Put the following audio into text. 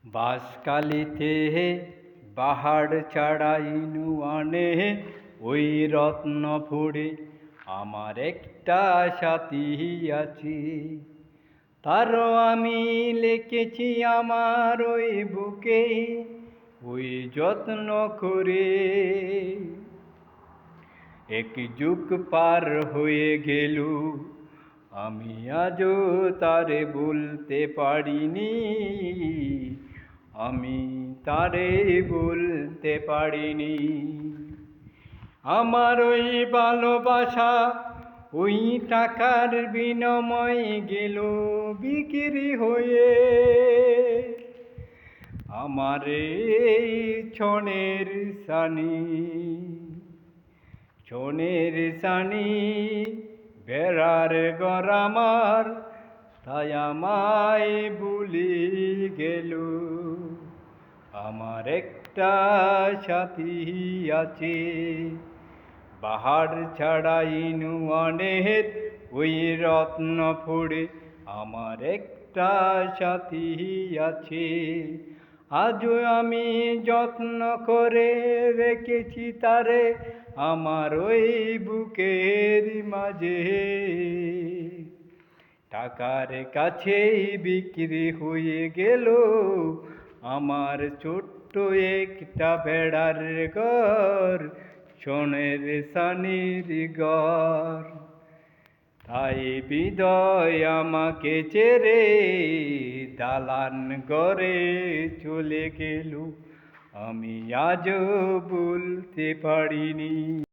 বাঁশকালিতে বাহার চড়াইনু আনে ওই রত্ন ফুড়ে আমার একটা সাথী আছে। তারও আমি লিখেছি আমার ওই বুকে ওই যত্ন করে। এক যুগ পার হয়ে গেল আমি আজও তারে বলতে পারিনি, আমি তারে বলতে পারিনি। আমার ওই ভালোবাসা ওই টাকার বিনিময়ে গেল বিক্রি হয়ে। আমার এই ছনের সানি বেড়ার ঘর আমার, তাই আমায় ভুলি গেল। আমার একটা সাথী আছে বাহার ছাড়াইনু অনেক ওই রত্ন ফুড়ে আমার একটা সাথী আছে। আজও আমি যত্ন করে রেখেছি তারে আমার ওই বুকের মাঝে। টাকার কাছেই বিক্রি হয়ে গেল আমার ছোট্ট একটা ভেড়ার ঘর, সোনের সানির ঘর। তাই বিদায় আমাকে ছেড়ে দালান ঘরে চলে গেল, আমি আজও বলতে পারিনি।